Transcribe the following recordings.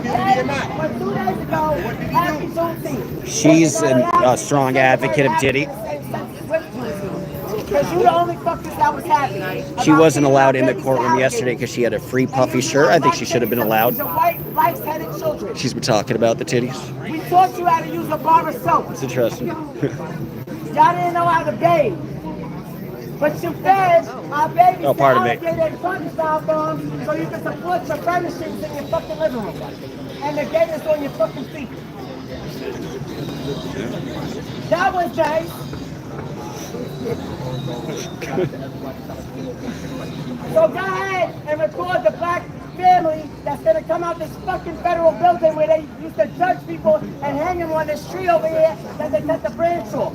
But 2 days ago, happy Juneteenth. She's a strong advocate of Diddy. Because you the only fuckers that was happy. She wasn't allowed in the courtroom yesterday because she had a free puffy shirt. I think she should have been allowed. She's been talking about the titties. We taught you how to use a bar of soap. It's interesting. Y'all didn't know how to bathe. But you fed our babies alligator punch-style bombs so you can support your furnishings in your fucking living room. And the gators on your fucking feet. That was nice. So go ahead and record the black family that's gonna come out this fucking federal building where they used to judge people and hang them on this tree over here that they cut the branch off.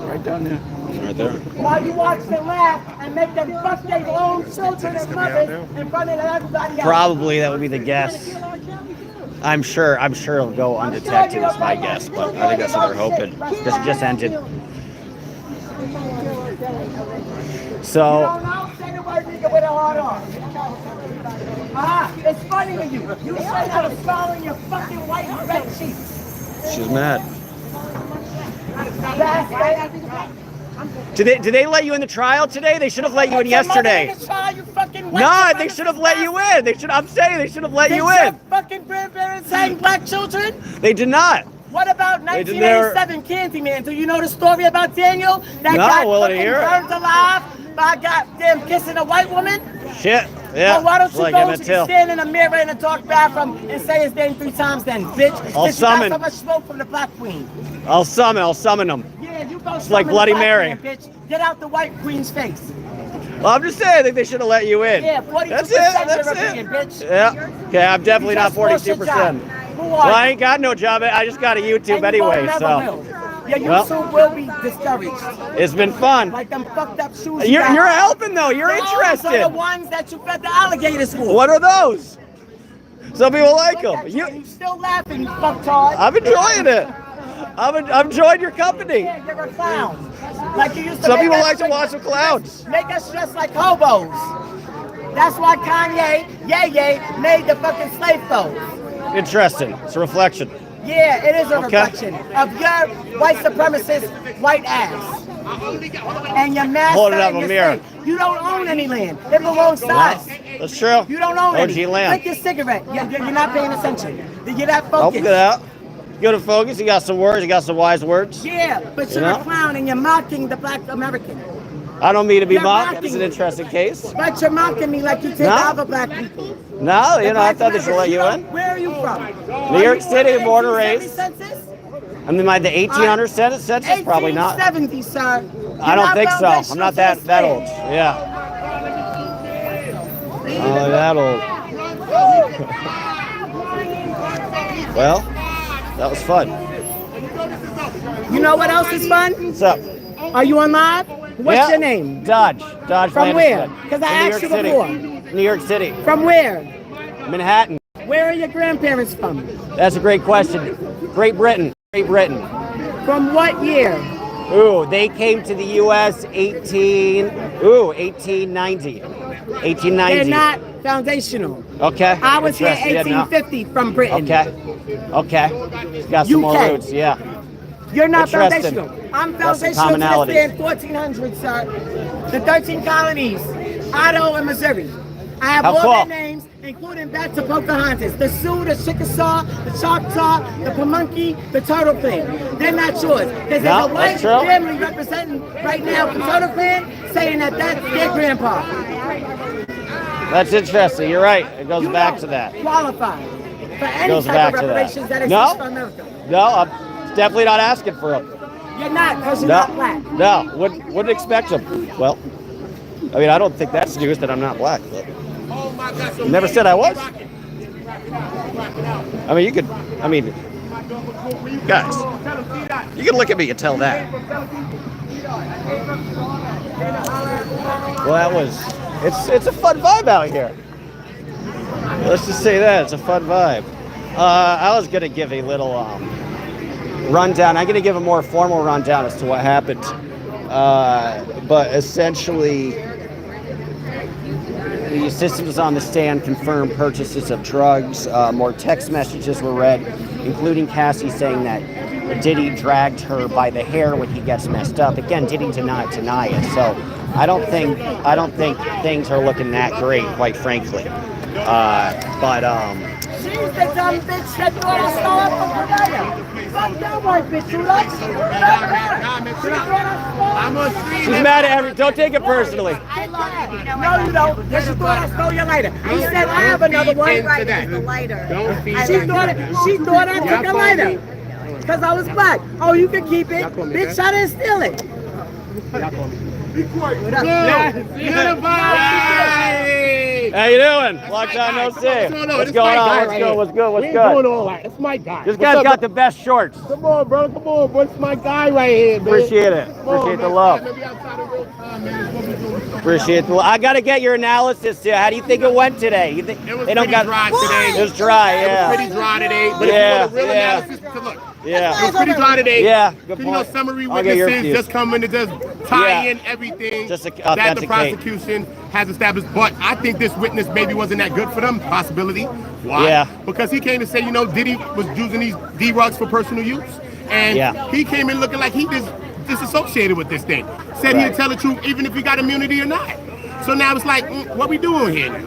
Right down there. Right there. While you watch them laugh and make them fuck their own children and mothers in front of everybody else. Probably that would be the guess. I'm sure it'll go undetected is my guess, but I think that's what they're hoping. Because it just ended. So it's funny to you. You say that a smile on your fucking white and red cheeks. She's mad. Did they let you in the trial today? They should have let you in yesterday. No, they should have let you in. I'm saying they should have let you in. Did your fucking grandparents hang black children? They did not. What about 1987 Candyman? Do you know the story about Daniel? That got fucking burned alive by goddamn kissing a white woman? Shit. Yeah. Well, why don't you go stand in a mirror in a dark bathroom and say his name 3 times then, bitch? I'll summon. You got so much smoke from the black queen. I'll summon them. Yeah, you go it's like Bloody Mary. Man, bitch. Get out the white queen's face. Well, I'm just saying, I think they should have let you in. Yeah, 42% That's it. Bitch. Yeah. Okay, I'm definitely not 42%. Well, I ain't got no job. I just got a YouTube anyway, so. Your YouTube will be discouraged. It's been fun. Like them fucked up shoes. You're helping though. You're interested. Those are the ones that you fed the alligators for. What are those? Some people like them. You still laughing, you fucktard. I'm enjoying it. I'm enjoying your company. Yeah, you're a clown. Like you used to. Some people like to watch the clowns. Make us dress like hobos. That's why Kanye, made the fucking slave clothes. Interesting. It's a reflection. Yeah, it is a reflection of your white supremacist white ass. And your master. Hold it up a mirror. You don't own any land. It belongs to us. That's true. You don't own any. OG land. Like your cigarette. You're not paying attention. You're not focused. I'll get out. Go to focus. You got some words. You got some wise words. Yeah, but you're a clown and you're mocking the black American. I don't mean to be mocked. It's an interesting case. But you're mocking me like you take other black people. No, I thought they should let you in. Where are you from? New York City, born and raised. I mean, the 1800 census, probably not. 1870, sir. I don't think so. I'm not that old. Yeah. Oh, that old. Well, that was fun. You know what else is fun? What's up? Are you on live? What's your name? Dodge. From where? Because I asked you before. New York City. From where? Manhattan. Where are your grandparents from? That's a great question. Great Britain. From what year? Ooh, they came to the U.S. 1890. 1890. They're not foundational. Okay. I was here 1850 from Britain. Okay. Got some more roots, yeah. You're not foundational. I'm foundational to this day in 1400, sir. The 13 colonies, Idaho and Missouri. I have all their names, including back to Pocahontas, the Sioux, the Chickasaw, the Choctaw, the Pamunkey, the Turtle Clan. They're not yours. There's a white family representing right now the Turtle Clan saying that that's their grandpa. That's interesting. You're right. It goes back to that. Qualified for any type of reparations that exist for America. No, I'm definitely not asking for them. You're not, because you're not black. No, wouldn't expect them. Well, I mean, I don't think that's news that I'm not black. But never said I was. I mean, guys, you can look at me and tell that. Well, it's a fun vibe out here. Let's just say that, it's a fun vibe. I was going to give a little rundown. I'm going to give a more formal rundown as to what happened. But essentially, The assistant was on the stand, confirmed purchases of drugs. More text messages were read, including Cassie saying that Diddy dragged her by the hair when he gets messed up. Again, Diddy did not deny it. So I don't think things are looking that great, quite frankly. She's the dumb bitch that thought I stole her from Canada. Fuck that white bitch, you like she She's mad at every. Don't take it personally. No, you don't. Because she thought I stole your lighter. He said I have another one. Right, the lighter. She thought I took a lighter. Because I was black. Oh, you can keep it. Bitch, I didn't steal it. What up? How you doing? Long time no see. What's going on? What's good? We ain't doing all that. It's my guy. This guy's got the best shorts. Come on, bro. Come on, bro. It's my guy right here, man. Appreciate it. Appreciate the love. Appreciate the love. I got to get your analysis here. How do you think it went today? You think It was they don't pretty got dry today. It was dry, It yeah. was pretty dry today. But Yeah, if you want a real yeah. analysis, to look. Yeah. It was pretty dry today. Yeah, good You know, point. summary I'll get your witnesses views. just come in to just tie Yeah. in everything Just to that the authenticate. prosecution has established. But I think this witness maybe wasn't that good for them. Possibility. Why? Yeah. Because he came to say, you know, Diddy was using these D-rugs for personal use. And Yeah. he came in looking like he disassociated with this thing. Said Right. he'd tell the truth even if he got immunity or not. So now it's like, what we doing here now?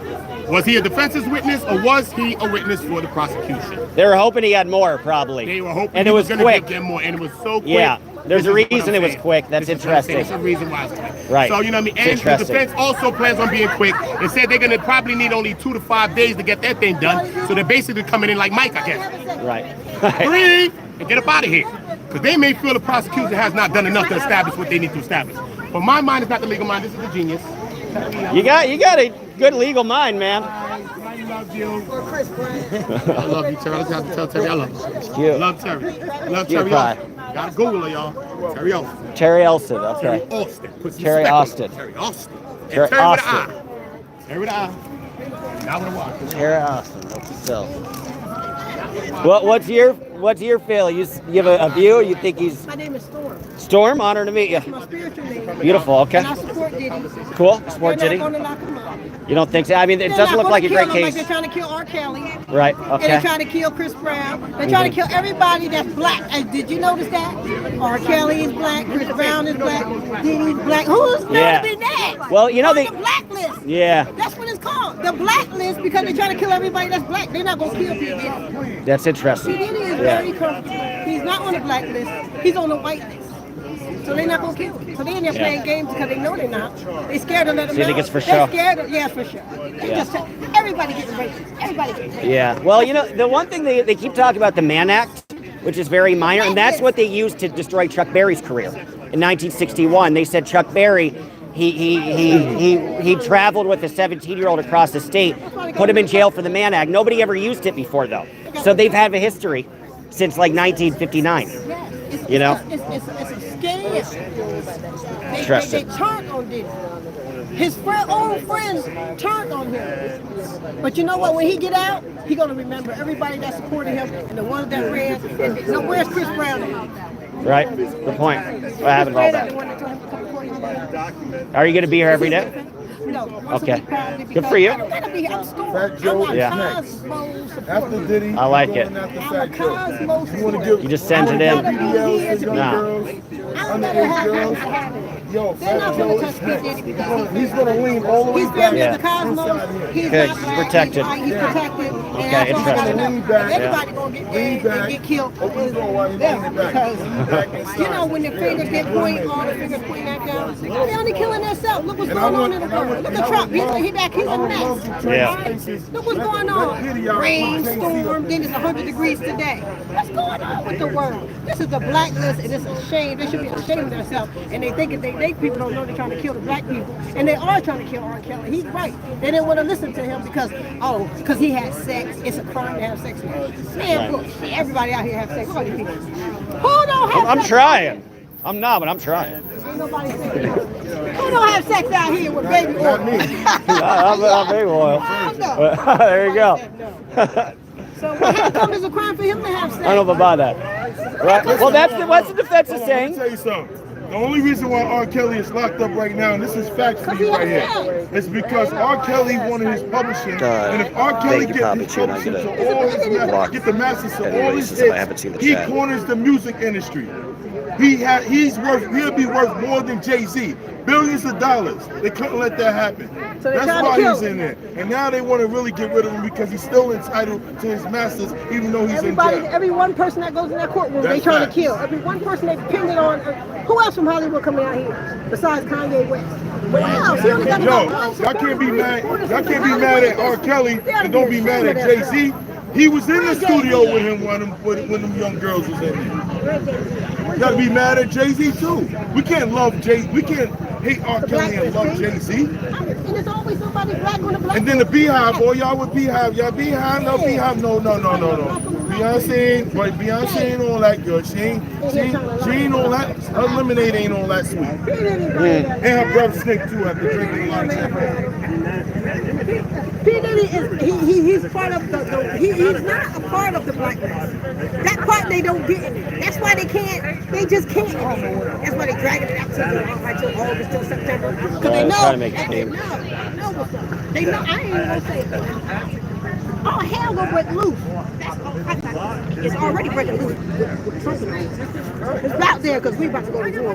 Was he a defense's witness or was he a witness for the prosecution? They were hoping he had more, probably. They were hoping and he it was going to quick. give them more, and it was so quick. Yeah, there's This a is what reason I'm it was saying. quick. That's This is what I'm saying. interesting. There's a reason why it's quick. Right. So, you know what I mean? It's And the interesting. defense also plans on being quick. They said they're going to probably need only 2 to 5 days to get that thing done. So they're basically coming in like Mike, I guess. Right. Breathe and get up out of here. Because they may feel the prosecution has not done enough to establish what they need to establish. But my mind is not the legal mind. This is the genius. You got a good legal mind, man. I love you. I love you, Terry. I just have to tell Terry I love you. Cute. I love Terry. I love Cute Terry pie. Austin. Gotta Google her, y'all. Terry Austin. Terry Elson, okay. Terry Austin. Put some Terry respect on Austin. it. Terry Austin. And Terry Terry with Austin. an I. Terry with an I. Not with a Y. Terry Austin, that's himself. What's your feeling? You have a view? Or you think he's My name is Storm. Storm? Honor to meet you. My spiritual name. Beautiful. Okay. And I support Diddy. Cool. Support They're Diddy. not going to lock him up. You don't think so? I mean, it They're doesn't not look like a gonna great kill him case. Like they're trying to kill R. Kelly. Right. And they're Okay. trying to kill Chris Brown. They're trying to kill everybody that's black. Did you notice that? R. Kelly is black. Chris Brown is black. Diddy's black. Who's going Yeah. to be next? Well, you know On they. the blacklist. Yeah. That's what it's called. The blacklist because they're trying to kill everybody that's black. They're not going to kill people. That's See, interesting. Diddy is Yeah. very comfortable. He's not on the blacklist. He's on the whitelist. So they're not going to kill him. So they're in there playing games because they know they're not. They're scared to let him So you know. think it's for They're show? scared of, yeah, it's for sure. They Yeah. just, everybody getting racist. Everybody getting racist. Yeah. Well, you know, the one thing they keep talking about the Mann Act, which is very minor, and that's what they used to destroy Chuck Berry's career in 1961. They said Chuck Berry. He traveled with a 17-year-old across the state, put him in jail for the Mann Act. Nobody ever used it before, though. So they've had a history since like 1959. You know? It's a scam. They Interesting. turned on Diddy. His own friends turned on him. But you know what? When he get out, he gonna remember everybody that supported him and the ones that ran. And no, where's Chris Brown at? Right. Good point. What happened to all that? The one that told him to come before he died. Are you going to be here every day? No. Okay. Probably Good for you. I don't gotta be here. I'm Storm. Fat Joe I'm a Yeah. Cosmo supporter. After Diddy, I like it. going after I'm a Fat Joe. Cosmo You want supporter. to give You just sent it in. BBLs to young Nah. girls, I don't underage never have girls. it. Yo, They're Fat not Joe gonna is touch me, next. Diddy, because He's gonna lean all the way he's back. family Yeah. of the Cosmos. Inside He's Good. not He's black. protected. He's protected. And Okay, that's all interesting. I know. Lean back. Everybody gonna get Lean dead back. and get killed. Open the door while you're Yeah, leaning back. because Back inside. you know when the fingers get pointed, all the fingers point back down. They only killing themselves. Look what's And I going on want- in the and I world. want- Look at Trump. He's a mess. Yeah. Look what's going on. Rainstorm. Then it's 100 degrees today. What's going on with the world? This is the blacklist, and it's a shame. They should be ashamed of themselves. And they think if they people don't know they're trying to kill the black people, and they are trying to kill R. Kelly. He's right. They didn't want to listen to him because he had sex. It's a crime to have sex now. Man, look, everybody out here have sex. Look at these people. Who don't have I'm sex? trying. I'm not, but I'm trying. Ain't nobody saying that. Who don't have sex out here with baby oil? I'm big oil. No. There you go. So how come it's a crime for him to have sex? I don't know about that. Right. Well, what's the defense is Let me saying. tell you something. The only reason why R. Kelly is locked up right now, and this is facts for you right here, is because R. Kelly wanted his publishing, and if R. Kelly get his publishing to all his get the masters to all his hits, he corners the music industry. He'll be worth more than Jay-Z. Billions of dollars. They couldn't let that happen. So that's why he's in there. And now they want to really get rid of him because he's still entitled to his masters, even though he's in jail. Every one person that goes in that courtroom, they trying to kill. Every one person they depended on. Who else from Hollywood coming out here besides Kanye West? Who else? He only got y'all can't be mad. Y'all can't be mad at R. Kelly and don't be mad at Jay-Z. He was in the studio with him when them young girls was in there. You gotta be mad at Jay-Z too. We can't love We can't hate R. Kelly and love Jay-Z. And there's always somebody black on the black. And then the Beehive, boy, y'all with Beehive. Y'all Beehive, no Beehive, no. Beyonce ain't all that good. She ain't all that. Her lemonade ain't all that sweet. And her brother Snake too after drinking a lot of champagne. P. Diddy he's part of he's not a part of the black race. That part they don't get in it. That's why they just can't. That's why they dragging it out till August, till September. Because they know. Trying to make a name. They know. I ain't even gonna say it. Oh, hell will break loose. It's already breaking loose with Trump. It's out there because we about to go to war.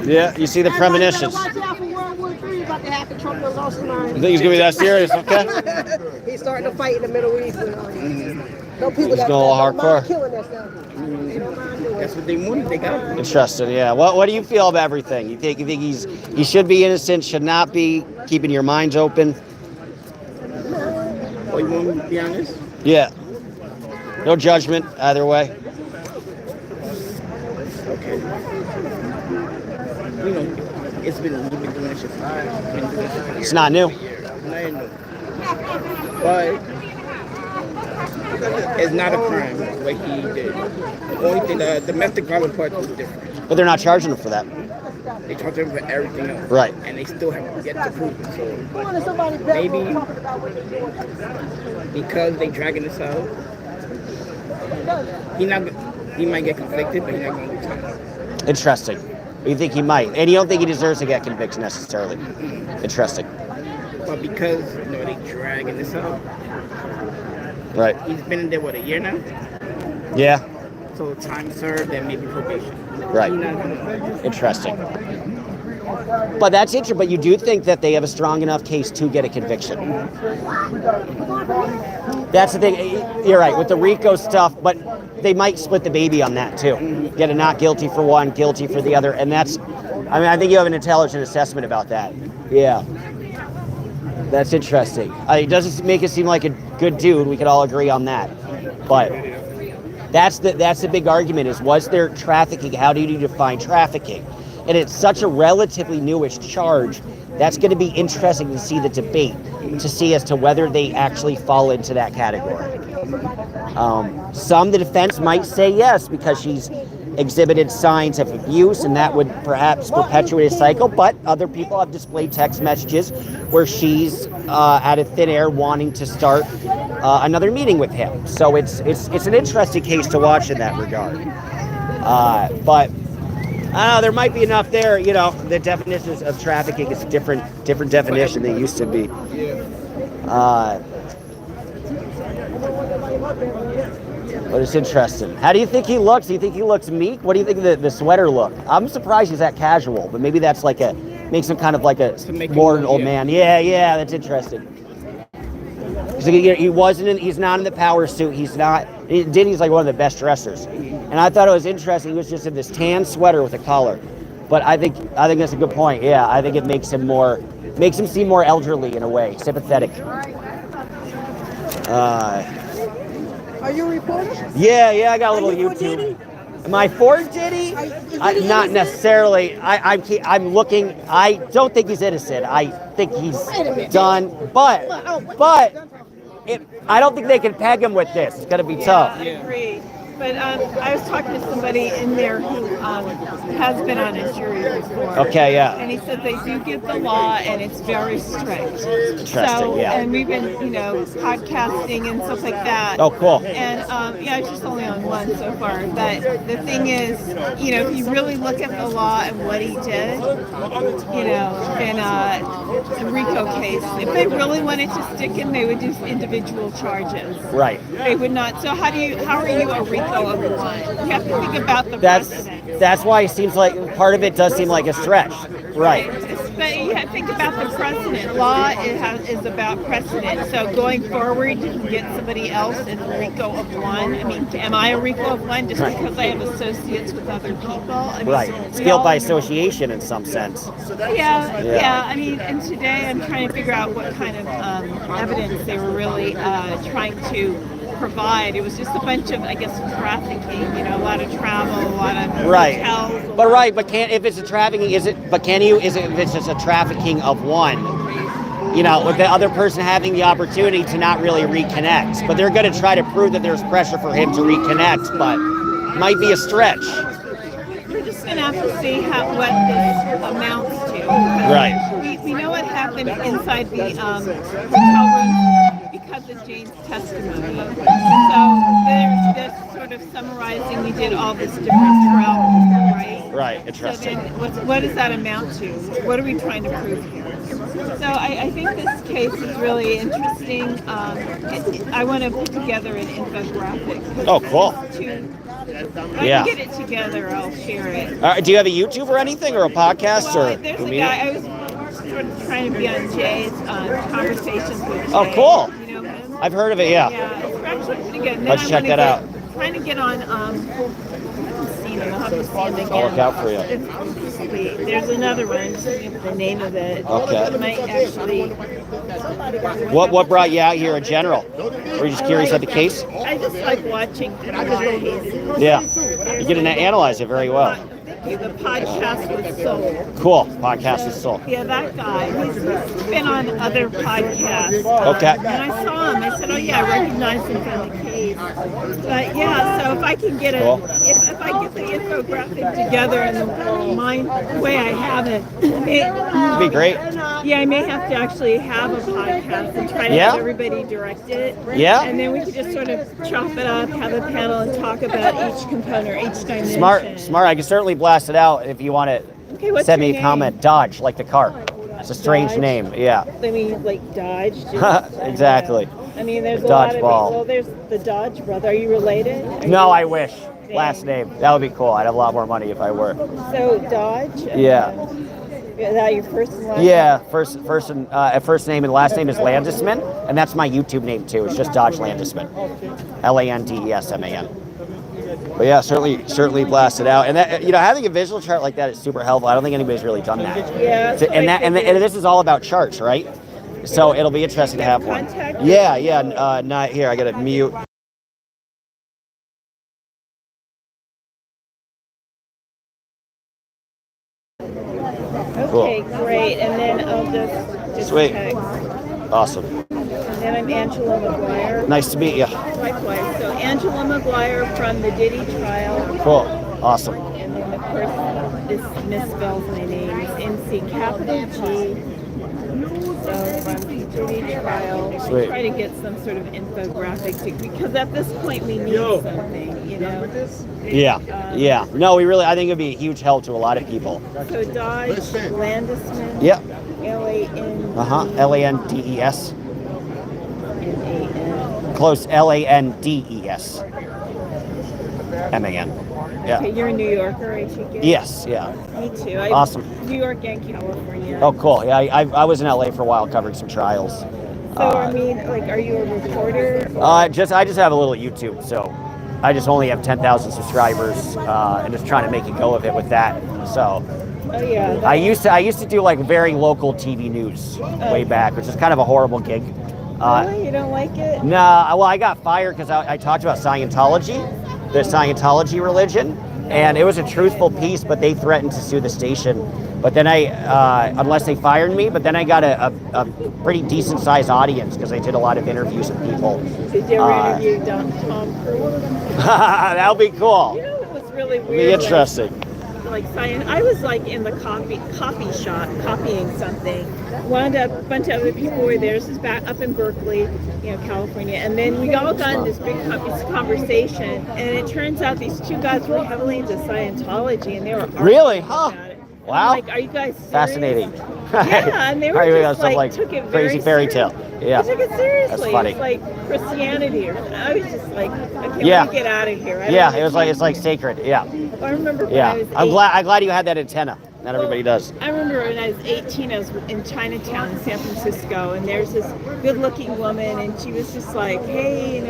Yeah, you see the premonitions. Watch out for World War III about to happen. Trump done lost his mind. You think he's gonna be that serious? Okay. He's starting to fight in the Middle East. No people He's that going don't hardcore. mind killing that stuff. They don't mind doing it. That's what they wanted. They got. Interesting. Yeah. What do you feel about everything? You think he should be innocent? Should not be? Keeping your minds open. Oh, you want me to be honest? Yeah. No judgment either way. Okay. You know, it's been you've been doing this shit for It's not new. But it's not a crime what he did. The only thing, the domestic violence part was different. But they're not charging him for that. They charge him for everything else. Right. And they still have yet to prove it. So Maybe because they dragging this out, he might get convicted, but he's not going to do time. Interesting. You think he might, and you don't think he deserves to get convicted necessarily. Interesting. But because they dragging this out. Right. He's been in there a year now. Yeah. So time served and maybe probation. Right. Interesting. But that's interesting. But you do think that they have a strong enough case to get a conviction. That's the thing. You're right with the RICO stuff, but they might split the baby on that too. Get a not guilty for one, guilty for the other, and that's. I mean, I think you have an intelligent assessment about that. Yeah. That's interesting. It doesn't make it seem like a good dude. We could all agree on that. But that's the big argument is, was there trafficking? How do you define trafficking? And it's such a relatively newish charge. That's going to be interesting to see the debate, to see as to whether they actually fall into that category. The defense might say yes because she's exhibited signs of abuse, and that would perhaps perpetuate a cycle. But other people have displayed text messages where she's out of thin air wanting to start another meeting with him. So it's an interesting case to watch in that regard. But I don't know, there might be enough there. You know, the definitions of trafficking is a different definition than they used to be. But it's interesting. How do you think he looks? Do you think he looks meek? What do you think of the sweater look? I'm surprised he's that casual, but maybe that's like makes him kind of like a more old man. Yeah, that's interesting. He's not in the power suit. Diddy's like one of the best dressers. And I thought it was interesting. He was just in this tan sweater with a collar. But I think that's a good point. Yeah, I think it makes him seem more elderly in a way, sympathetic. Are you a reporter? Yeah, I got a little Are you YouTube. for Diddy? Am I for Diddy? Not necessarily. I'm looking. I don't think he's innocent. I think he's done. But I don't think they can peg him with this. It's gonna be tough. Yeah. But I was talking to somebody in there who has been on a jury before. Okay, yeah. And he said they do give the law, and it's very strict. Interesting, yeah. And we've been, podcasting and stuff like that. Oh, cool. And I was just only on one so far. But the thing is, if you really look at the law and what he did, in the RICO case, if they really wanted to stick him, they would do individual charges. Right. They would not. So how are you a RICO of one? You have to think about the precedent. That's why it seems like part of it does seem like a stretch. Right. But you have to think about the precedent. Law is about precedent. So going forward, you can get somebody else in RICO of one. I mean, am I a RICO of one just because I have associates with other people? I mean, right. It's guilt by association in some sense. Yeah. I mean, and today I'm trying to figure out what kind of evidence they were really trying to provide. It was just a bunch of, I guess, trafficking. A lot of travel, a lot of hotels. But if it's a trafficking, if it's just a trafficking of one, with the other person having the opportunity to not really reconnect. But they're going to try to prove that there's pressure for him to reconnect, but might be a stretch. We're just going to have to see what this amounts to. Right. We know what happened inside the hotel room because of Jane's testimony. So there's this sort of summarizing. We did all this different travel, right? Right. Interesting. So then what does that amount to? What are we trying to prove here? So I think this case is really interesting. I want to put together an infographic. Oh, cool. When I can get it together, I'll share it. Do you have a YouTube or anything, or a podcast? There's a guy. I was sort of trying to be on Jay's Conversations with Jay. Oh, cool. You know him? I've heard of it, yeah. Yeah, it's actually pretty good. Let's check that out. Trying to get on, I haven't seen him. I'll have to see him again. I'll look out for you. There's another one. I'm just looking at the name of it. Okay. It might actually... What brought you out here in general? Were you just curious about the case? I just like watching criminal cases. Yeah. You get to analyze it very well. The podcast was sold. Cool. Podcast is sold. Yeah, that guy. He's been on other podcasts. Okay. And I saw him. I said, oh yeah, I recognize him from the case. But yeah, so if I can get if I get the infographic together in the way I have it, it'd be great. Yeah, I may have to actually have a podcast and try to have everybody direct it. Yeah. And then we could just sort of chop it up, have a panel, and talk about each component, each dimension. Smart. I can certainly blast it out if you want to send me a comment. Dodge, like the car. It's a strange name. Yeah. I mean, like Dodge. Exactly. I mean, there's a Dodge lot of ball. Well, there's the Dodge brother. Are you related? I wish. Last name. That would be cool. I'd have a lot more money if I were. So Dodge. Yeah. Is that your first and last? Yeah, first name and last name is Landesman, and that's my YouTube name too. It's just Dodge Landesman, Landesman. But yeah, certainly blast it out. And that, having a visual chart like that is super helpful. I don't think anybody's really done that. Yeah. And this is all about charts, right? So it'll be interesting to have one. Yeah. Not here. I got to mute. Okay, great. And then I'll just Sweet. text. Awesome. And then I'm Angela McGuire. Nice to meet you. Likewise. So Angela McGuire from the Diddy trial. Cool. Awesome. And then of course this misspells my name. It's NC capital G. So from the Diddy trial. Sweet. Try to get some sort of infographic because at this point we need something, Yeah. No, I think it'd be a huge help to a lot of people. So Dodge Landesman. Yep. Landes. Landes. Close. Landes. Man. Yeah. Okay, you're a New Yorker, I take it? Yes. Yeah. Me too. Awesome. New York and California. Oh, cool. Yeah, I was in LA for a while covering some trials. So I mean, are you a reporter? I just have a little YouTube, so I just only have 10,000 subscribers, and just trying to make a go of it with that. So. Oh yeah. I used to do like very local TV news way back, which is kind of a horrible gig. Really? You don't like it? No, well, I got fired because I talked about Scientology, the Scientology religion, and it was a truthful piece, but they threatened to sue the station But then unless they fired me, but then I got a pretty decent sized audience because I did a lot of interviews with people. Did you ever interview Tom Cruise? That'll be cool. You know, it was really It'll weird. be interesting. Like science, I was like in the coffee shop copying something. Wound up, a bunch of other people were there. This is back up in Berkeley, California. And then we all got in this big conversation, and it turns out these two guys were heavily into Scientology, and they were arguing Really? Huh. about it. Wow. I'm like, are you guys serious? Fascinating. Yeah, and they were just like took it very crazy fairy tale. Yeah. They took it seriously. That's funny. It's like Christianity, or I was just like, okay, Yeah. let me get out of here. Yeah, it was like it's like sacred. Yeah. I remember when Yeah. I was I'm glad you had that antenna. Not everybody does. I remember when I was 18, I was in Chinatown in San Francisco, and there's this good-looking woman, and she was just like, hey,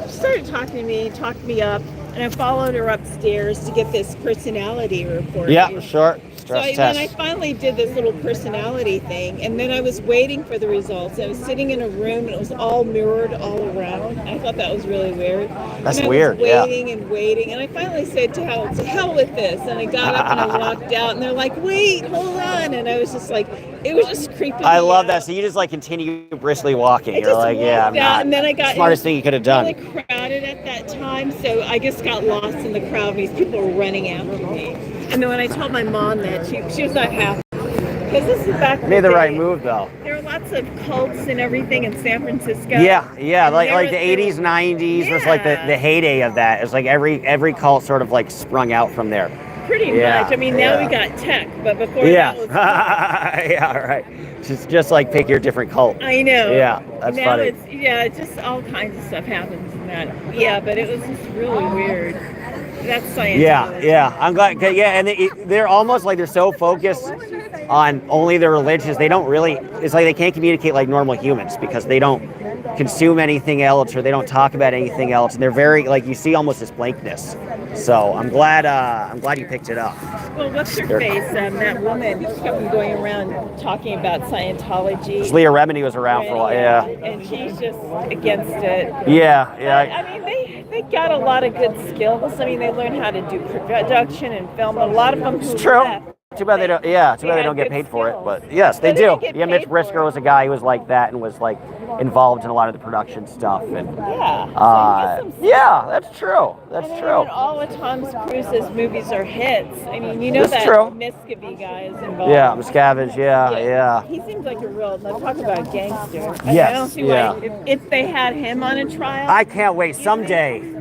she started talking to me, talked me up, and I followed her upstairs to get this personality report. Yeah, sure. Stress So test. then I finally did this little personality thing, and then I was waiting for the results. I was sitting in a room, and it was all mirrored all around. I thought that was really weird. That's and I weird, was yeah. waiting and waiting, and I finally said, to hell with this. And I got up and I walked out, and they're like, wait, hold on. And I was just like, it was just creeping I me love out. that. So you just like continue briskly walking. I You're just like, yeah, I'm walked out, not. and then I got Smartest thing you could have done. really crowded at that time, so I just got lost in the crowd. These people were running after me, and then when I told my mom that, she was not happy because this is back. Made the right day. move though. There were lots of cults and everything in San Francisco. Yeah, And like the 80s, 90s was like the heyday of that. It's like every cult sort of like sprung out from there. Pretty Yeah, much. I mean, now yeah. we got tech, but before Yeah. that was Yeah, right. Just like pick your different cult. I know. Yeah, that's now funny. it's just all kinds of stuff happens in that. Yeah, but it was just really weird. That's Scientology. Yeah. I'm glad. And they're almost like they're so focused on only their religions. They don't really. It's like they can't communicate like normal humans because they don't consume anything else or they don't talk about anything else. And they're very like you see almost this blankness. So I'm glad you picked it up. Well, what's her face? That woman kept going around talking about Scientology. Leah Remini was around for a while. Yeah. And she's just against it. Yeah. I mean, they got a lot of good skills. I mean, they learn how to do production and film. A lot of them. It's true. Too bad they don't. Yeah, too bad they don't get paid for it. But yes, they do. Yeah, Mitch Brisker was a guy who was like that and was like involved in a lot of the production stuff. And yeah, that's true. That's true. And all of Tom Cruise's movies are hits. I mean, you know That's that true. Miscavige guy is involved. Yeah, Miscavige. Yeah. He seems like a real. Let's talk about gangster. Yes, I don't see yeah. why if they had him on a trial. I can't wait. Someday.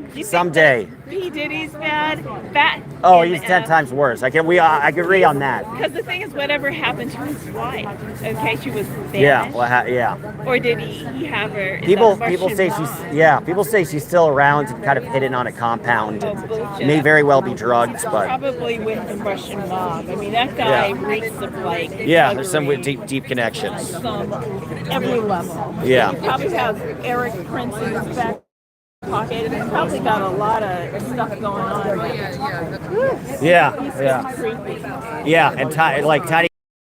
P. Diddy's bad. Fat. Oh, and, he's 10 times worse. I agree on that. Because the thing is, whatever happened to his wife? Okay, she was banished. Yeah. Well, yeah. Or did he have her? in People the Russian say mob? people say she's still around and kind of hidden on a compound. Oh, bullshit. May very well be drugs, but Probably with the Russian mob. I mean, that guy reeks of like. yeah, there's some thuggery. deep connections. Some every level. Yeah. He probably has Eric Prince in his back pocket. He's probably got a lot of stuff going on. Yeah. He's Yeah. creepy. Yeah, and Tiny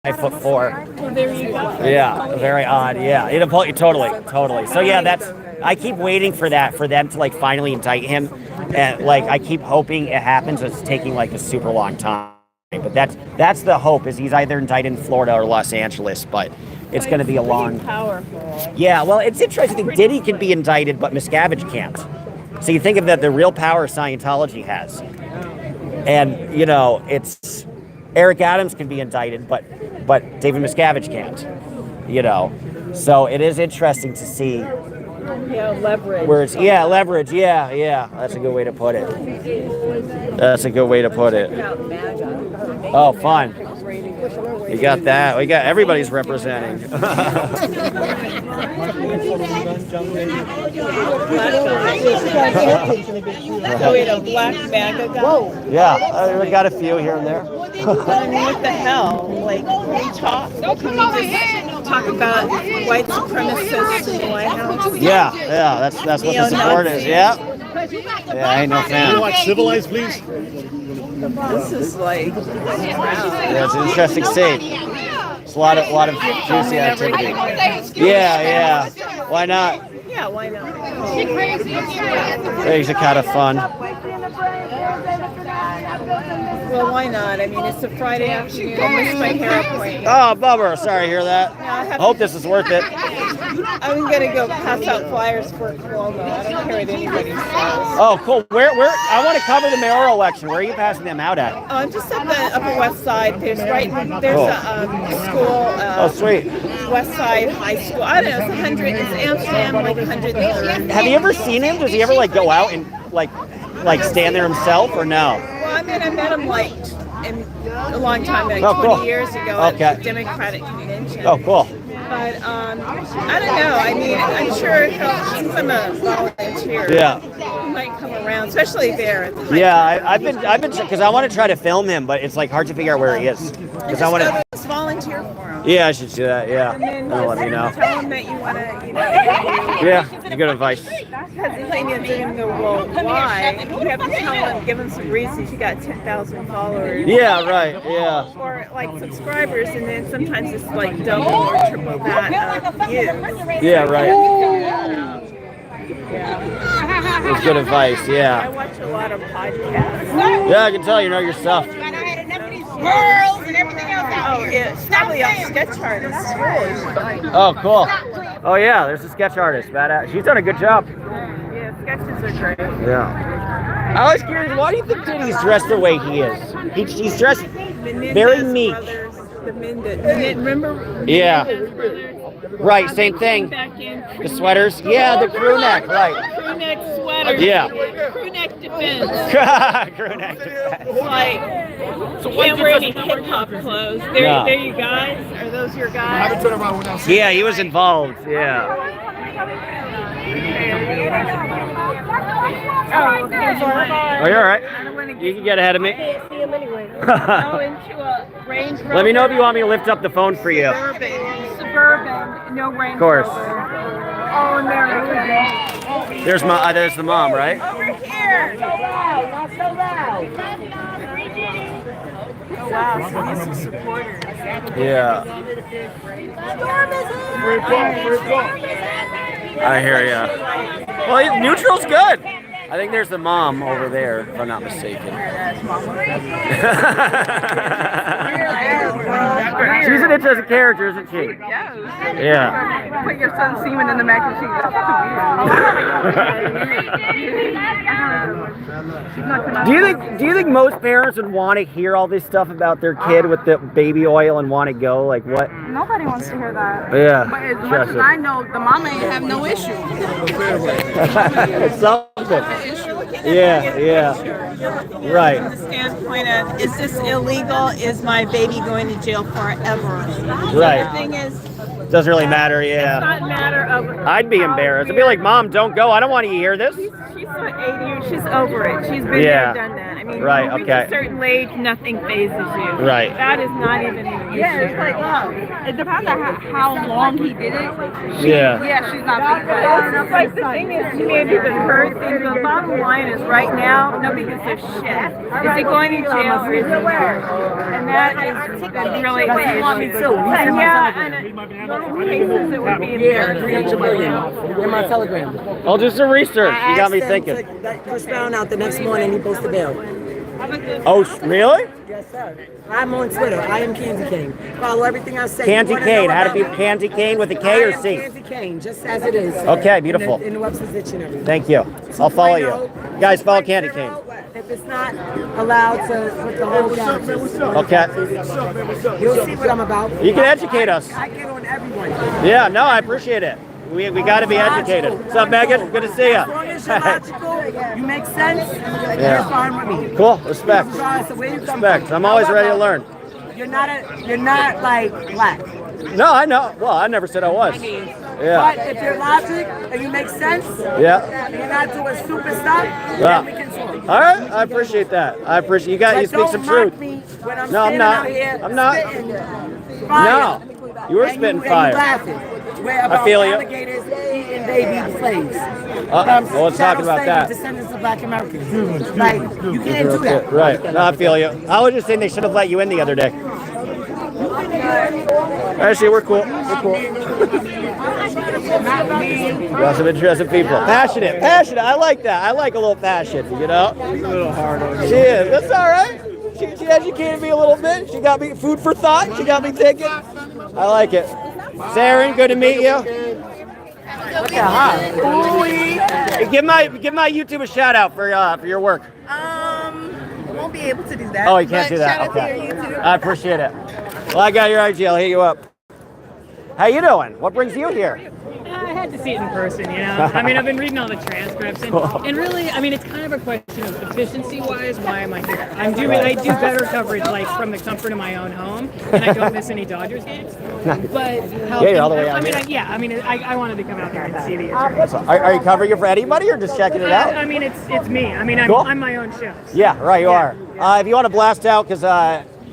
5'4". Well, there you go. Yeah, very odd. Yeah, totally. So yeah, I keep waiting for them to like finally indict him, and like I keep hoping it happens. It's taking like a super long time, but that's the hope is he's either indicted in Florida or Los Angeles, but it's going to be a long. Powerful. Yeah, well, it's interesting. Diddy can be indicted, but Miscavige can't. So you think of that the real power Scientology has, and it's Eric Adams can be indicted, but David Miscavige can't. So it is interesting to see. Yeah, leverage. Where it's leverage. Yeah. That's a good way to put it. Oh, fun. You got that. We got everybody's representing. Oh, wait, a black MAGA guy? Yeah, we got a few here and there. I mean, what the hell? Like, can we talk about white supremacists in the White House? Yeah, that's what the support is. Yeah, I ain't no fan. Watch Civilized, please. This is like, Yeah, it's an interesting scene. It's a lot of juicy activity. Yeah. Why not? yeah, why not? These are kind of fun. Well, why not? I mean, it's a Friday afternoon. I missed my hair appointment. Oh, bummer. Sorry to hear that. No, I have Hope this is worth it. I'm gonna go pass out flyers for Cuomo. I don't care what anybody says. Oh, cool. Where? I want to cover the mayoral election. Where are you passing them out at? Oh, I'm just up the Upper West Side. There's Cool. a school. Oh, sweet. West Side High School. I don't know. It's 100. It's Amsterdam, like 103rd. Have you ever seen him? Does he ever like go out and like stand there himself or no? Well, I mean, I met him like a long time ago, Oh, 20 cool. years ago Okay. at the Democratic Convention. Oh, cool. But I don't know. I mean, I'm sure since I'm a volunteer, Yeah. he might come around, especially there at the high Yeah, I've been because I want to try to film him, but it's like hard to figure out where he is. Because I want to. Just volunteer for him. Yeah, I should do that. Yeah, And then that'll let me know. tell him that you want to, Yeah, good advice. because the thing is, they're going to go, well, why? You have to tell him, give him some reasons. You got 10,000 followers. Yeah, right. Yeah. Or like subscribers, and then sometimes it's like double or triple that views. Yeah, right. It's good advice. I Yeah. watch a lot of podcasts. Yeah, I can tell you know your stuff. Girls and everything else. Oh, it's probably on sketch artists. Oh, cool. Oh yeah, there's a sketch artist. Badass. She's done a good job. Yeah, sketches are great. Yeah. I was curious, why do you think Diddy's dressed the way he is? He's dressed Menendez very meek. Brothers, the remember? Yeah. Menendez brothers? Right, same thing. Back in The sweaters. Yeah, the crew neck. Right. crew neck sweaters. Yeah. Crew neck defense. Crew neck. Like, can't wear any hip hop clothes. No. There you guys. Are those your guys? Yeah, he was involved. Yeah. Oh, okay. Oh, you're all right. I don't want to You can get ahead of me. go into a Range Rover. Let me know if you want me to lift up the phone for you. Suburban, no Range Of course. Rover. Oh, American. There's the mom, right? Over here. Oh, wow. So these are supporters. Yeah. I hear ya. Well, neutral's good. I think there's the mom over there, if I'm not mistaken. She's an interesting character, isn't she? Yeah. Put your son's semen in the mac and cheese. Do you think most parents would want to hear all this stuff about their kid with the baby oil and want to go? Like what? Nobody wants to hear that. Yeah. But as much as I know, the mama ain't have no issue. It's something. Yeah. Right. From the standpoint of, is this illegal? Is my baby going to jail forever? Right. The thing is, Doesn't really matter, it's yeah. not a matter of. I'd be embarrassed. I'd be like, Mom, don't go. I don't want to hear this. She's not 80. She's over it. She's been Yeah. there, done that. I mean, Right, when you reach okay. a certain age, nothing phases you. Right. That is not even an issue. Yeah, it's like, it depends on how long he did it. Yeah. Yeah, she's not big It's like the thing is, to me, because her thing, the bottom line is right now, nobody gives a shit. Is he going to jail or is he here? And that is really the issue. And yeah, and in most cases it would be embarrassing. In my telegram. I'll do some research. You got me thinking. That Chris found out the next morning he posted bail. Oh, really? Yes, sir. I'm on Twitter. I am Candy Cane. Follow everything I say. Candy You wanna cane. know How to be about me? Candy cane with a I K or am C? Candy Cane, just as it is. Okay, beautiful. In the Webster's Dictionary. Thank you. I'll follow you. You guys follow Candy cane. If it's not allowed to put the whole characters. Okay. You'll see what I'm about. You can educate us. I get on everyone. Yeah, no, I appreciate it. We got to be educated. What's up, Megan? Good to see As long as you're you. logical, you make sense, you're fine with me. Cool. Respect. Regardless of where you come Respect. from. I'm always ready to learn. You're not like black. No, I know. Well, I never said I was. But Yeah. if you're logic and you make sense, Yeah. and you're not doing stupid stuff, Yeah. then we can talk. All right. I appreciate that. I appreciate you. But speak some don't mock truth. me when I'm No, I'm standing not. out here I'm not. spitting fire. No. You were And spitting and fire. laughing. Where about feel you. alligators eating baby slaves. Well, let's talk about that. Descendants of black Americans. Like, you can't do that. Right. No, I feel you. I was just saying they should have let you in the other day. Actually, we're cool. We're cool. Got some interesting people. Passionate. I like that. I like a little passion, you know? A little hard on you. She is. That's all right. She educated me a little bit. She got me food for thought. She got me thinking. I like it. Saren, good to meet you. Give my YouTube a shout out for your work. Won't be able to do that. Oh, you can't do that. Shout out to Okay. your YouTube. I appreciate it. Well, I got your IG. I'll hit you up. How you doing? What brings you here? I had to see it in person, you know. I mean, I've been reading all the transcripts, and really, I mean, it's kind of a question of efficiency-wise. Why am I here? I do better coverage like from the comfort of my own home, and I don't miss any Dodgers games. But you're all the way out I wanted to come out here and see the attorneys. Are you covering it for anybody or just checking it out? I mean, it's me. I mean, Cool. I'm my own show. Yeah, right. You are. If you want to blast out, because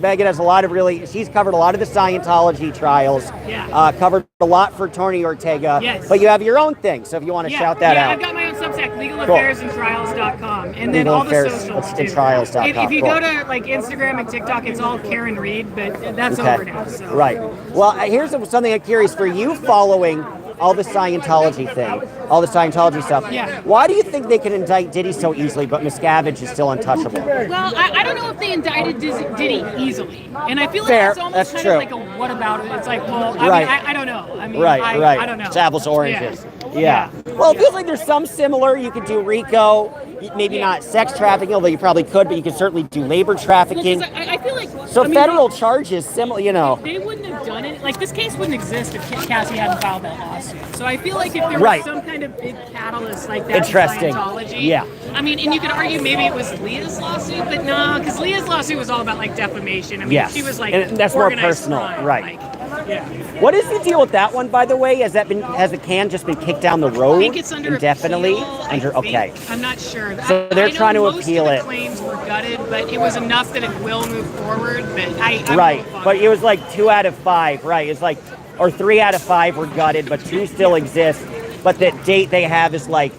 Megan has a lot of she's covered a lot of the Scientology trials. Yeah. Covered a lot for Tony Ortega. Yes. But you have your own thing, so if you want to shout that out. I've got my own Substack, legalaffairsandtrials.com, and then all the socials too. Legalaffairsandtrials.com. If you go to like Instagram and TikTok, it's all Karen Reed, but that's Okay. over now. So. Right. Well, here's something I'm curious for you following all the Scientology thing, all the Scientology stuff. Yeah. Why do you think they can indict Diddy so easily, but Miscavige is still untouchable? Well, I don't know if they indicted Diddy easily, and I feel like Fair, it's almost that's kind true. of like a what about it? It's like, well, I Right. mean, I don't know. I mean, Right. I don't know. It's apples to oranges. Yeah. Yeah. Well, it feels like there's some similar. You could do RICO, maybe not sex trafficking, although you probably could, but you could certainly do labor trafficking. Well, 'cause I feel like Federal charges, similar, you know. They wouldn't have done it. Like this case wouldn't exist if Cassie hadn't filed that lawsuit. So I feel like if there Right. was some kind of big catalyst like that Interesting. in Scientology, Yeah. I mean, and you could argue maybe it was Leah's lawsuit, but no, because Leah's lawsuit was all about like defamation. I mean, Yes. she was like And that's more organized personal, crime, right. like, yeah. What is the deal with that one, by the way? Has the can just been kicked down the road I think it's under indefinitely? appeal, Okay. I'm not sure. So they're I know trying to most appeal of the it. claims were gutted, but it was enough that it will move forward. But I'm Right, no fun. but it was like 2 out of 5, right? It's like, or 3 out of 5 were gutted, but 2 still exist. But the date they have is like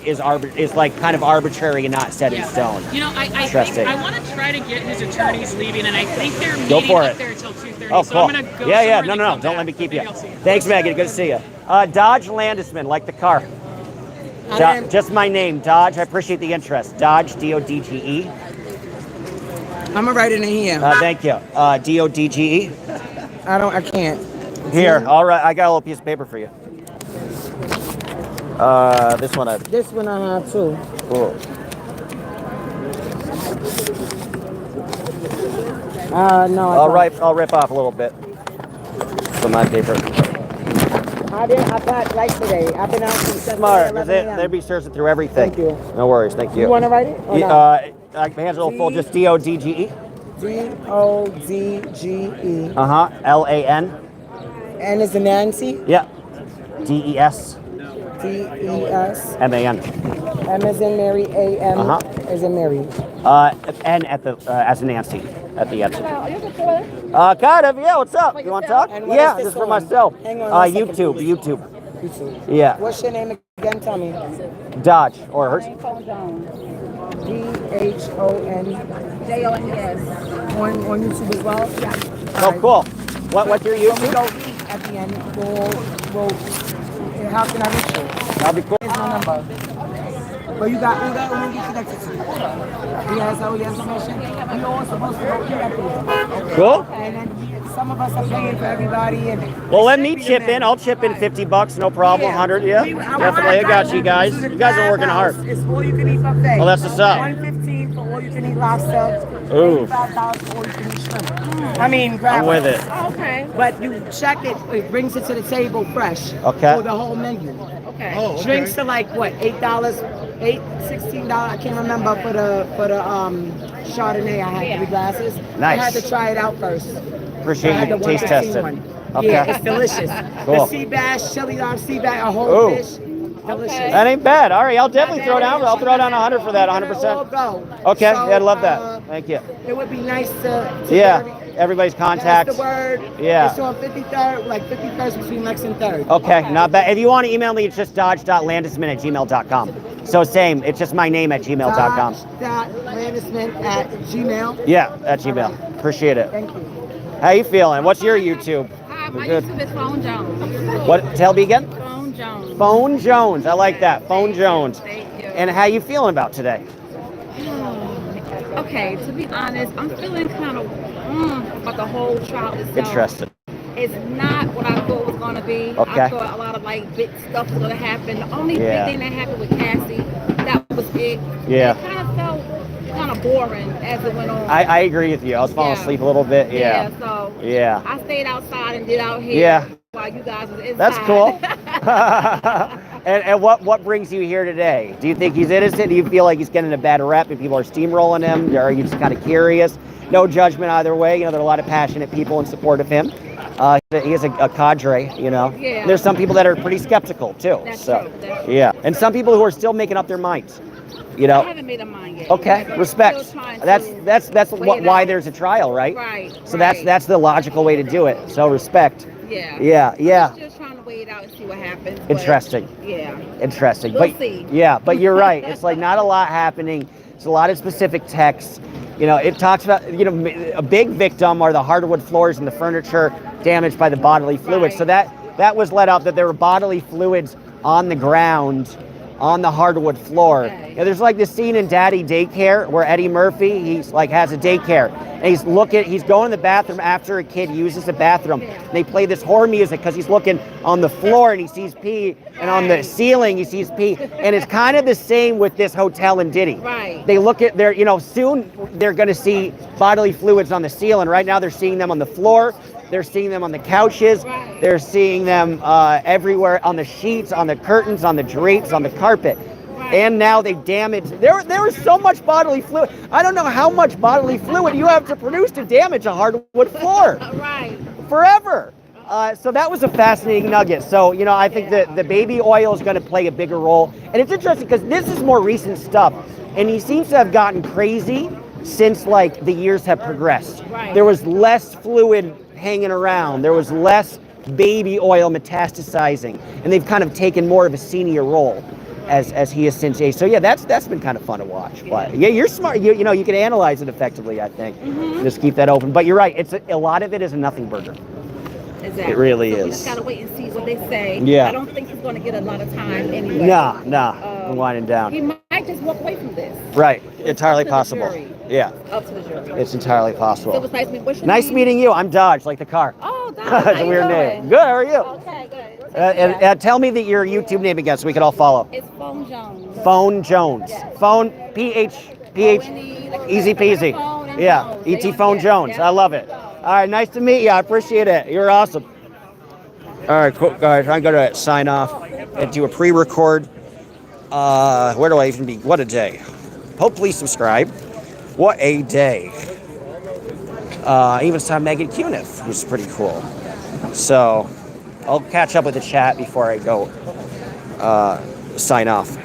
kind of arbitrary and not set in stone. You know, I Interesting. think I want to try to get his attorneys leaving, and I think they're Go meeting for up it. there till 2:30. Oh, so cool. I'm gonna go. Yeah. somewhere No, and no. come Don't back. let me keep you. Maybe I'll see you. Thanks, Megan. Good to see you. Dodge Landisman, like the car. Just my name, Dodge. I appreciate the interest. Dodge, D-O-D-G-E. I'm gonna write it in here. Thank you. D-O-D-G-E. I can't. Here, all right. I got a little piece of paper for you. This one. This one I have too. Cool. No. I'll rip off a little bit from my paper. I got like today. I've been out since Smart. 11 a.m. They'd be searching through everything. Thank you. No worries. Thank you. You want to write it? Or My hand's a little full. Just D-O-D-G-E. D-O-D-G-E. L-A-N. N is in Nancy. Yeah. D-E-S. D-E-S. M-A-N. M is in Mary. A-M is in Mary. N at the as in Nancy at the end. Kind of. Yeah. What's up? You want to talk? And what Yeah. is this Just for one? myself. Hang on one second, YouTube. please. YouTube. YouTube. Yeah. What's your name again? Tell me. Dodge or hers. D-H-O-N. J-O-N-S. On YouTube as well? Yeah. Oh, cool. What's your When we YouTube? go eat at the end, how can I reach you? That'd be cool. Here's my number. But you got who you connected to? He has all your information. We all supposed to go eat at the end. Cool. And then some of us are paying for everybody. And Well, let me chip in. I'll chip in $50, no problem. 100, yeah. Definitely. I got you guys. You guys are working hard. It's all you can eat buffet. Oh, that's what's up. $115 for all you can eat lobster. Ooh. $85 for all you can eat shrimp. I mean, grab I'm with it. Okay. But you check it. It brings it to the table fresh. Okay. For the whole menu. Okay. Oh, Drinks are like what? $8, $16. I can't remember for the Chardonnay. I had 3 glasses. Nice. I had to try it out first. Appreciate I had you the taste 115 testing. one. Okay. Yeah, it's delicious. Cool. The sea bass, chili dog sea bass, a whole Ooh. dish. Delicious. That ain't bad. All right, I'll definitely throw down. I'll throw down 100 for that. 100%. Go. Okay. So, Yeah, I'd love that. Thank you. It would be nice to Yeah. Everybody's pass contacts. the word. Yeah. It's on 53rd, like 51st between Lex and 3rd. Okay, not bad. If you want to email me, it's just dodge.landisman@gmail.com. So same, it's just my name at gmail.com. Dodge.landisman@gmail. Yeah, at Gmail. Appreciate it. Thank you. How you feeling? What's your YouTube? My Good. YouTube is Phone Jones. What? Tell me again. Phone Jones. Phone Jones. I like that. Phone Jones. Thank you. And how you feeling about today? Okay, to be honest, I'm feeling kind of about the whole trial itself. Interesting. It's not what I thought it was going to be. Okay. I thought a lot of like big stuff was going to happen. The only Yeah. big thing that happened with Cassie, that was it. Yeah. It kind of felt kind of boring as it went on. I agree with you. I was falling asleep a little bit. Yeah. So Yeah. I stayed outside and did out here. Yeah. While you guys was inside. That's cool. and what brings you here today? Do you think he's innocent? Do you feel like he's getting a bad rep and people are steamrolling him? Or are you just kind of curious? No judgment either way. You know, there are a lot of passionate people in support of him. He is a cadre, you know. Yeah. There's some people that are pretty skeptical too. That's so true. That's true. yeah, and some people who are still making up their minds. You know. I haven't made a mind yet. Okay, respect. Still trying That's to weigh it why out. there's a trial, right? Right. So that's the logical way to do it. So respect. Yeah. Yeah. I'm just trying to wait it out and see what happens. but Interesting. Yeah. Interesting. We'll but see. Yeah, but you're right. It's like not a lot happening. It's a lot of specific texts. You know, it talks about, you know, a big victim are the hardwood floors and the furniture damaged by the bodily fluids. Right. So that was let out that there were bodily fluids on the ground on the hardwood floor. Okay. You know, there's like this scene in Daddy Daycare where Eddie Murphy, he's like has a daycare and he's going to the bathroom after a kid uses the bathroom. And they play this horror music because he's looking on the floor and he sees pee, and on the ceiling he sees pee. And it's kind of the same with this hotel in Diddy. Right. They look at soon they're going to see bodily fluids on the ceiling. Right now they're seeing them on the floor. They're seeing them on the couches. Right. They're seeing them everywhere, on the sheets, on the curtains, on the drapes, on the carpet. Right. And now they've damaged. There was so much bodily fluid. I don't know how much bodily fluid you have to produce to damage a hardwood floor. Right. Forever. So that was a fascinating nugget. So, you know, I think that the baby oil is going to play a bigger role. And it's interesting because this is more recent stuff. And he seems to have gotten crazy since, like, the years have progressed. Right. There was less fluid hanging around. There was less baby oil metastasizing. And they've kind of taken more of a senior role as he has since aged. So, yeah, that's been kind of fun to watch. But, yeah, you're smart. You know, you can analyze it effectively, I think. Mm-hmm. Just keep that open. But you're right. A lot of it is a nothing burger. Exactly. It really so is. We just gotta wait and see what they say. Yeah. I don't think he's gonna get a lot of time anyway. Nah. I'm winding down. He might just walk away from this. Right. It's Entirely up to the possible. jury. Yeah. Up to the jury. It's entirely So it possible. was nice meeting. What's your Nice name? meeting you. I'm Dodge, like the car. Oh, Dodge. That's How a you weird doing? name. Good. How are you? Okay, good. And tell me your YouTube name again so we can all follow. It's Phone Jones. Phone Jones. Yes. Phone PH easy peasy. Yeah. ET Phone Jones. I love it. All right. Nice to meet you. I appreciate it. You're awesome. All right, cool, guys. I'm going to sign off and do a pre-record. Where do I even be? What a day. Hopefully subscribe. What a day. Even saw Megan Cuniff, who's pretty cool. So I'll catch up with the chat before I go sign off.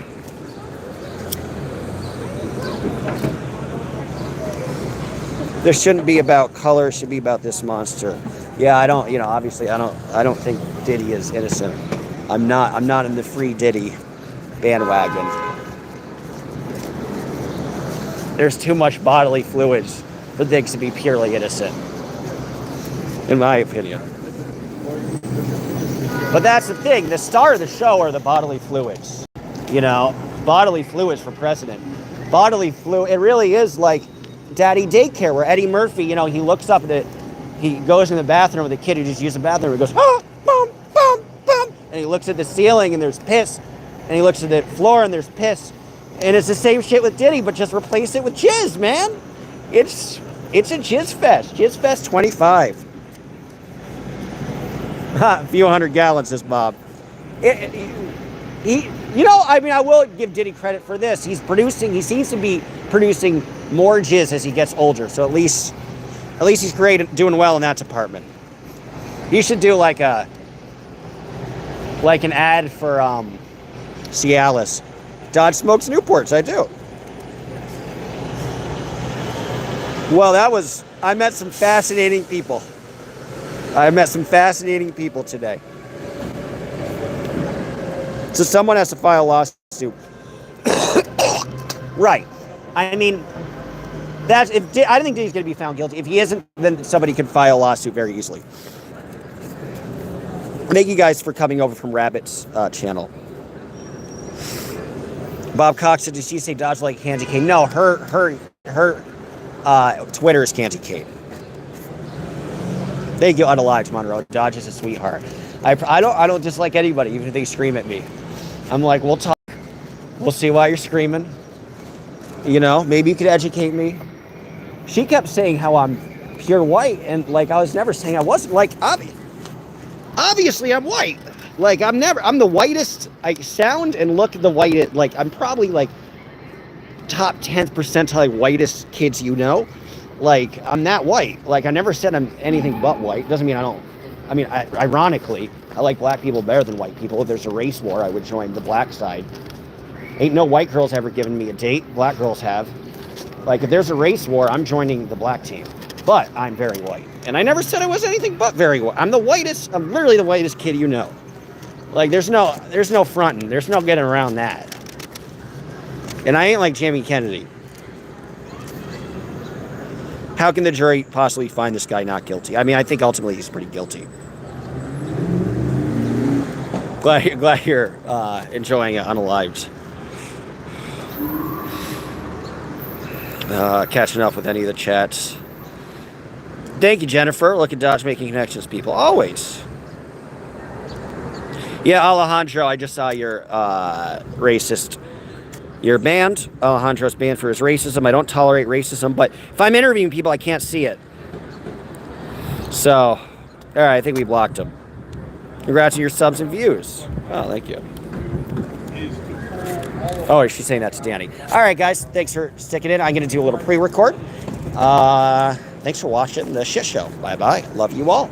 This shouldn't be about color. It should be about this monster. Yeah, obviously I don't think Diddy is innocent. I'm not in the free Diddy bandwagon. There's too much bodily fluids for things to be purely innocent, in my opinion. But that's the thing, the star of the show are the bodily fluids. You know, bodily fluids for president. Bodily fluid, it really is like Daddy Daycare, where Eddie Murphy, you know, he looks up at he goes in the bathroom with a kid who just used the bathroom. He goes, boom, boom, boom. And he looks at the ceiling and there's piss. And he looks at the floor and there's piss. And it's the same shit with Diddy, but just replace it with jizz, man. It's a jizz fest. Jizz Fest 25. A few hundred gallons, says Bob. I will give Diddy credit for this. He seems to be producing more jizz as he gets older. So at least he's doing well in that department. You should do like an ad for Cialis. Dodge smokes Newports. I do. Well, I met some fascinating people. Today. So someone has to file a lawsuit. Right. I mean, I don't think Diddy's going to be found guilty. If he isn't, then somebody could file a lawsuit very easily. Thank you guys for coming over from Rabbit's channel. Bob Cox said, did she say Dodge like Candy Cane? No, her Twitter is Candy Cane. Thank you, Unalived Monroe. Dodge is a sweetheart. I don't dislike anybody, even if they scream at me. I'm like, we'll talk. We'll see why you're screaming. You know, maybe you could educate me. She kept saying how I'm pure white, and like I was never saying I wasn't. Like obviously I'm white. Like I'm the whitest. I sound and look the whitest. Like I'm probably like top 10th percentile like, whitest kids you know. Like I'm that white. Like I never said I'm anything but white. Doesn't mean I don't. I mean, ironically, I like black people better than white people. If there's a race war, I would join the black side. Ain't no white girls ever given me a date. Black girls have. Like if there's a race war, I'm joining the black team. But I'm very white. And I never said I was anything but very white. I'm the whitest. I'm literally the whitest kid you know. Like there's no fronting. There's no getting around that. And I ain't like Jamie Kennedy. How can the jury possibly find this guy not guilty? I mean, I think ultimately he's pretty guilty. Glad you're enjoying it unalived. Catching up with any of the chats. Thank you, Jennifer. Look at Dodge making connections, people. Always. Yeah, Alejandro, I just saw your racist. You're banned. Alejandro's banned for his racism. I don't tolerate racism, but if I'm interviewing people, I can't see it. So, all right, I think we blocked him. Congrats on your subs and views. Oh, thank you. Oh, she's saying that to Danny. All right, guys, thanks for sticking in. I'm going to do a little pre-record. Thanks for watching the shit show. Bye-bye. Love you all.